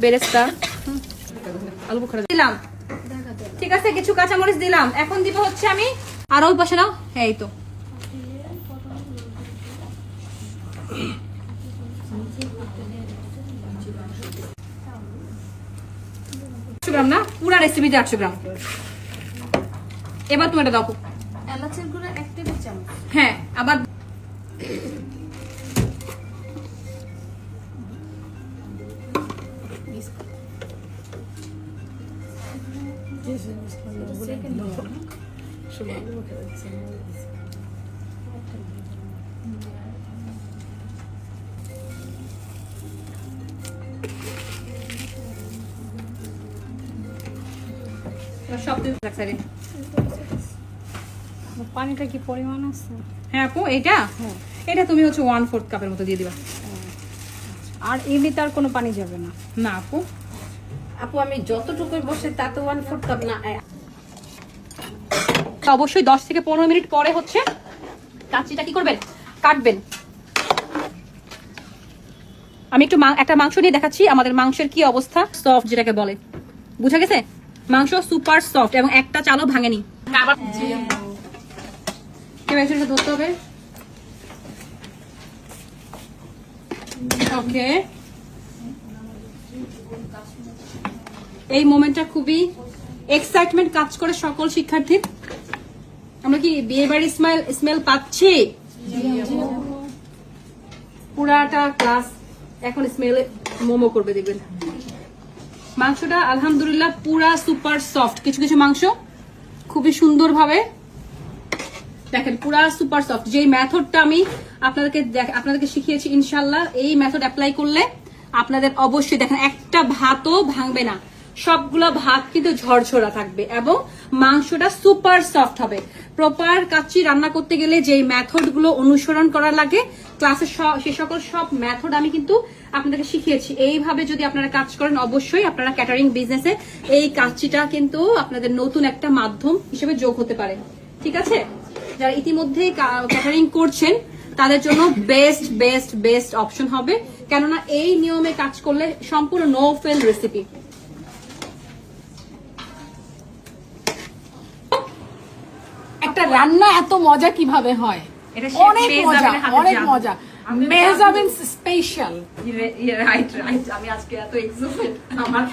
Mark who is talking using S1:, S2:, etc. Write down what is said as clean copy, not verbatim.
S1: বেরেস্তা, আলু বোখারা দিলাম, ঠিক আছে, কিছু কাঁচামরিচ দিলাম। এখন দিব হচ্ছে আমি আরো ওই পাশে নাও, হ্যাঁ এই তো গ্রাম না, পুরা রেসিপিতে 800 গ্রাম। এবার তুমি এটা দাও,
S2: এলাচের গুঁড়া 1 টেবিল চামচ।
S1: হ্যাঁ আবার সব দিন রাখছি।
S2: পানিটা কি পরিমাণ আছে?
S1: হ্যাঁ আপু, এটা এটা তুমি হচ্ছে 1/4 কাপের মতো দিয়ে দিবা।
S2: আর এমনিতে আর কোনো পানি যাবে না?
S1: না আপু,
S2: আপু আমি যতটুকুই বসে তাতে 1/4 কাপ না।
S1: অবশ্যই 10 থেকে 15 মিনিট পরে হচ্ছে কাঁচিটা কি করবেন, কাটবেন। আমি একটু একটা মাংস নিয়ে দেখাচ্ছি আমাদের মাংসের কি অবস্থা। সফট যেটাকে বলে, বুঝা গেছে? মাংস সুপার সফট এবং একটা চালও ভাঙেনি। ধরতে হবে। ওকে, এই মোমেন্টটা খুবই এক্সাইটমেন্ট কাজ করে সকল শিক্ষার্থীর। আমরা কি বিয়ে বাড়ির স্মেল পাচ্ছি? পুরাটা ক্লাস এখন স্মেলে মোমো করবে, দেখবেন। মাংসটা আলহামদুলিল্লাহ পুরা সুপার সফট। কিছু কিছু মাংস খুবই সুন্দর ভাবে দেখেন পুরা সুপার সফট। যে মেথডটা আমি আপনাদেরকে শিখিয়েছি, ইনশাল্লাহ এই মেথড অ্যাপ্লাই করলে আপনাদের অবশ্যই দেখেন একটা ভাতও ভাঙবে না, সবগুলো ভাত কিন্তু ঝরঝরা থাকবে এবং মাংসটা সুপার সফট হবে। প্রপার কাচ্চি রান্না করতে গেলে যে মেথড গুলো অনুসরণ করা লাগে ক্লাসের সে সকল সব মেথড আমি কিন্তু আপনাদেরকে শিখিয়েছি। এইভাবে যদি আপনারা কাজ করেন অবশ্যই আপনারা ক্যাটারিং বিজনেসে এই কাচ্চিটা কিন্তু আপনাদের নতুন একটা মাধ্যম হিসেবে যোগ হতে পারে। ঠিক আছে, যারা ইতিমধ্যে ক্যাটারিং করছেন তাদের জন্য বেস্ট বেস্ট বেস্ট অপশন হবে, কেননা এই নিয়মে কাজ করলে সম্পূর্ণ নো ফেল রেসিপি।
S2: একটা রান্না এত মজা কিভাবে হয়? অনেক মজা, অনেক মজা। মেহজাবিন স্পেশাল।
S1: রাইট রাইট, আমি আজকে এত এক্সাইটেড আমার।